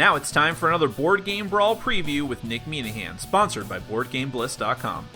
Now it's time for another Board Game Brawl preview with Nick Meanahan, sponsored by BoardGameBliss.com.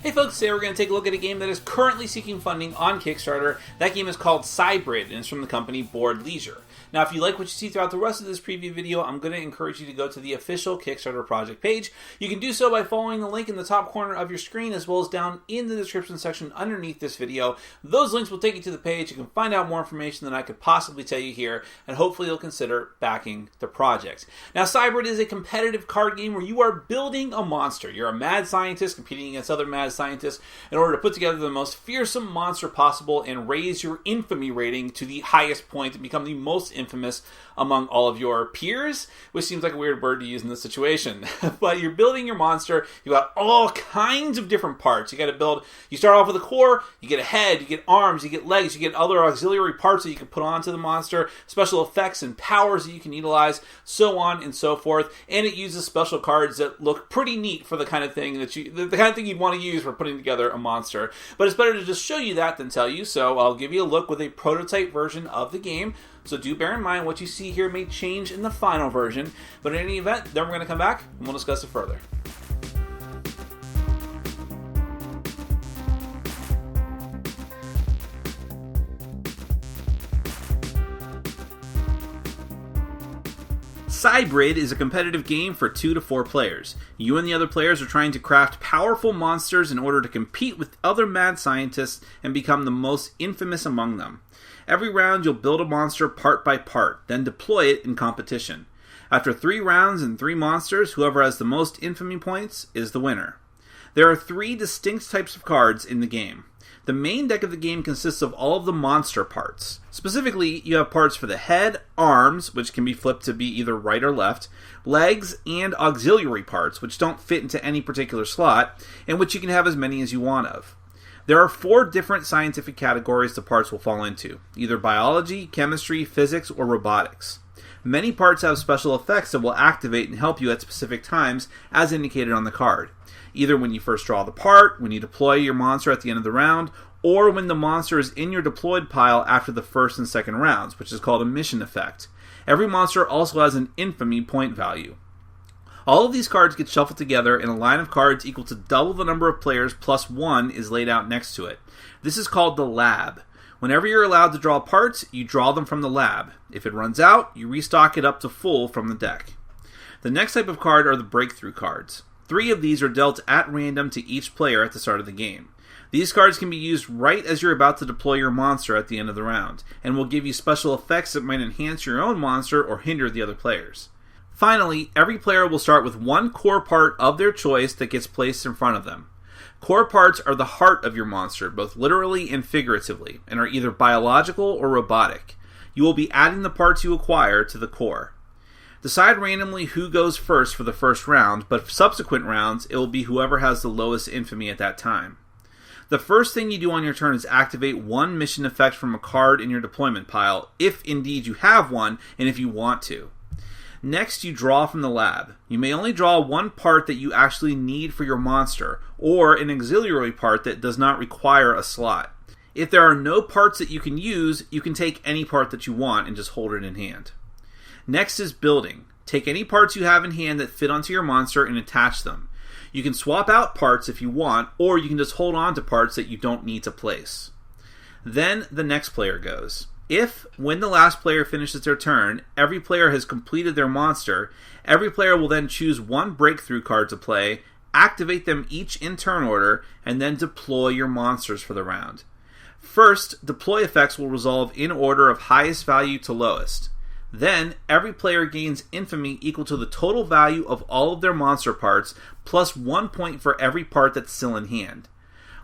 Hey folks, today we're going to take a look at a game that is currently seeking funding on Kickstarter. That game is called XYbrid and is from the company Board Leisure. Now, if you like what you see throughout the rest of this preview video, I'm going to encourage you to go to the official Kickstarter project page. You can do so by following the link in the top corner of your screen, as well as down in the description section underneath this video. Those links will take you to the page. You can find out more information than I could possibly tell you here, and hopefully you'll consider backing the project. Now, XYbrid is a competitive card game where you are building a monster. You're a mad scientist competing against other mad scientists in order to put together the most fearsome monster possible and raise your infamy rating to the highest point and become the most infamous among all of your peers, which seems like a weird word to use in this situation. But you're building your monster. You got all kinds of different parts. You got to build. You start off with a core. You get a head. You get arms. You get legs. You get other auxiliary parts that you can put onto the monster. Special effects and powers that you can utilize, so on and so forth. And it uses special cards that look pretty neat for the kind of thing that the kind of thing you'd want to use for putting together a monster. But it's better to just show you that than tell you. So I'll give you a look with a prototype version of the game. So do bear in mind what you see here may change in the final version. But in any event, then we're going to come back and we'll discuss it further. XYbrid is a competitive game for 2 to 4 players. You and the other players are trying to craft powerful monsters in order to compete with other mad scientists and become the most infamous among them. Every round you'll build a monster part by part, then deploy it in competition. After 3 rounds and 3 monsters, whoever has the most infamy points is the winner. There are 3 distinct types of cards in the game. The main deck of the game consists of all of the monster parts. Specifically, you have parts for the head, arms, which can be flipped to be either right or left, legs, and auxiliary parts, which don't fit into any particular slot, and which you can have as many as you want of. There are 4 different scientific categories the parts will fall into, either biology, chemistry, physics, or robotics. Many parts have special effects that will activate and help you at specific times, as indicated on the card. Either when you first draw the part, when you deploy your monster at the end of the round, or when the monster is in your deployed pile after the first and second rounds, which is called a mission effect. Every monster also has an infamy point value. All of these cards get shuffled together and a line of cards equal to double the number of players plus 1 is laid out next to it. This is called the lab. Whenever you're allowed to draw parts, you draw them from the lab. If it runs out, you restock it up to full from the deck. The next type of card are the breakthrough cards. 3 of these are dealt at random to each player at the start of the game. These cards can be used right as you're about to deploy your monster at the end of the round, and will give you special effects that might enhance your own monster or hinder the other players. Finally, every player will start with 1 core part of their choice that gets placed in front of them. Core parts are the heart of your monster, both literally and figuratively, and are either biological or robotic. You will be adding the parts you acquire to the core. Decide randomly who goes first for the first round, but for subsequent rounds, it will be whoever has the lowest infamy at that time. The first thing you do on your turn is activate 1 mission effect from a card in your deployment pile, if indeed you have one, and if you want to. Next, you draw from the lab. You may only draw 1 part that you actually need for your monster, or an auxiliary part that does not require a slot. If there are no parts that you can use, you can take any part that you want and just hold it in hand. Next is building. Take any parts you have in hand that fit onto your monster and attach them. You can swap out parts if you want, or you can just hold on to parts that you don't need to place. Then the next player goes. If, when the last player finishes their turn, every player has completed their monster, every player will then choose 1 breakthrough card to play, activate them each in turn order, and then deploy your monsters for the round. First, deploy effects will resolve in order of highest value to lowest. Then, every player gains infamy equal to the total value of all of their monster parts, plus 1 point for every part that's still in hand.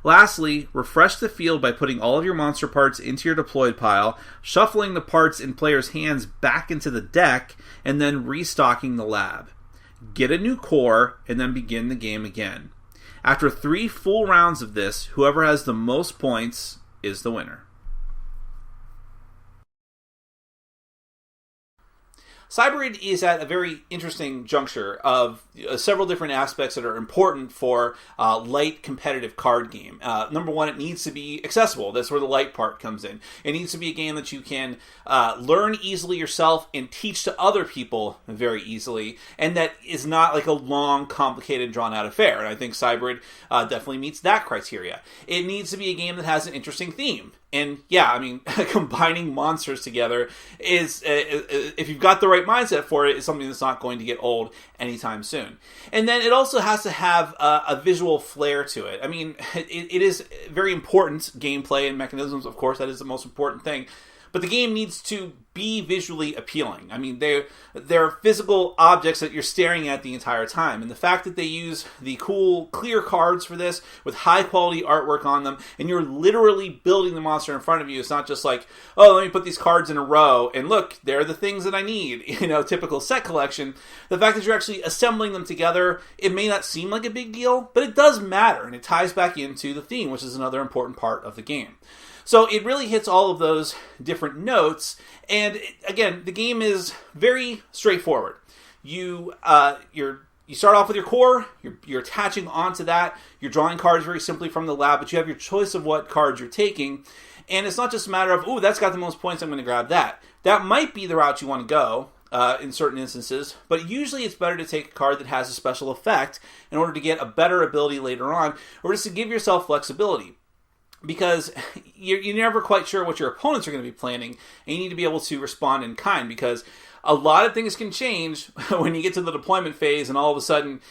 Lastly, refresh the field by putting all of your monster parts into your deployed pile, shuffling the parts in players' hands back into the deck, and then restocking the lab. Get a new core, and then begin the game again. After 3 full rounds of this, whoever has the most points is the winner. XYbrid is at a very interesting juncture of several different aspects that are important for a light competitive card game. Number one, it needs to be accessible. That's where the light part comes in. It needs to be a game that you can learn easily yourself and teach to other people very easily, and that is not like a long, complicated, drawn-out affair. And I think XYbrid definitely meets that criteria. It needs to be a game that has an interesting theme. And yeah, I mean, combining monsters together is, if you've got the right mindset for it, is something that's not going to get old anytime soon. And then it also has to have a visual flair to it. I mean, it is very important, gameplay and mechanisms, of course, that is the most important thing. But the game needs to be visually appealing. I mean, they're physical objects that you're staring at the entire time. And the fact that they use the cool, clear cards for this with high-quality artwork on them, and you're literally building the monster in front of you. It's not just like, oh, let me put these cards in a row, and look, they're the things that I need. You know, typical set collection. The fact that you're actually assembling them together, it may not seem like a big deal, but it does matter, and it ties back into the theme, which is another important part of the game. So it really hits all of those different notes, and again, the game is very straightforward. You start off with your core, you're attaching onto that, you're drawing cards very simply from the lab, but you have your choice of what cards you're taking, and it's not just a matter of, ooh, that's got the most points, I'm going to grab that. That might be the route you want to go in certain instances, but usually it's better to take a card that has a special effect in order to get a better ability later on, or just to give yourself flexibility. Because you're never quite sure what your opponents are going to be planning, and you need to be able to respond in kind, because a lot of things can change when you get to the deployment phase, and all of a sudden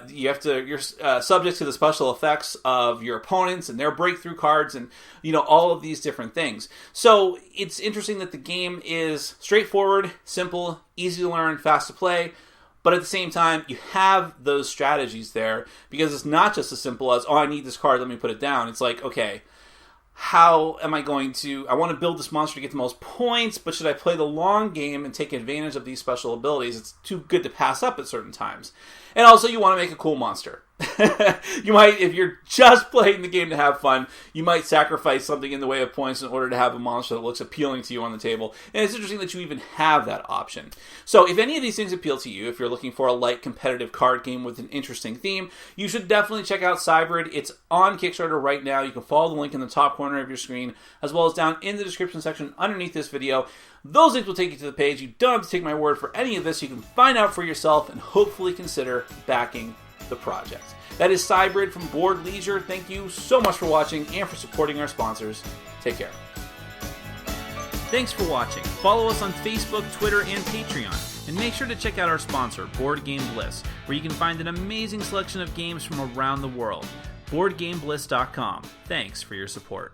you're subject to the special effects of your opponents and their breakthrough cards, and all of these different things. So it's interesting that the game is straightforward, simple, easy to learn, fast to play. But at the same time, you have those strategies there, because it's not just as simple as, oh, I need this card, let me put it down. It's like, okay, how am I going to... I want to build this monster to get the most points, but should I play the long game and take advantage of these special abilities? It's too good to pass up at certain times. And also, you want to make a cool monster. You might, if you're just playing the game to have fun, you might sacrifice something in the way of points in order to have a monster that looks appealing to you on the table. And it's interesting that you even have that option. So if any of these things appeal to you, if you're looking for a light competitive card game with an interesting theme, you should definitely check out XYbrid. It's on Kickstarter right now. You can follow the link in the top corner of your screen, as well as down in the description section underneath this video. Those links will take you to the page. You don't have to take my word for any of this. You can find out for yourself and hopefully consider backing the project. That is XYbrid from Board Leisure. Thank you so much for watching and for supporting our sponsors. Take care. Thanks for watching. Follow us on Facebook, Twitter, and Patreon. And make sure to check out our sponsor, Board Game Bliss, where you can find an amazing selection of games from around the world. BoardGameBliss.com. Thanks for your support.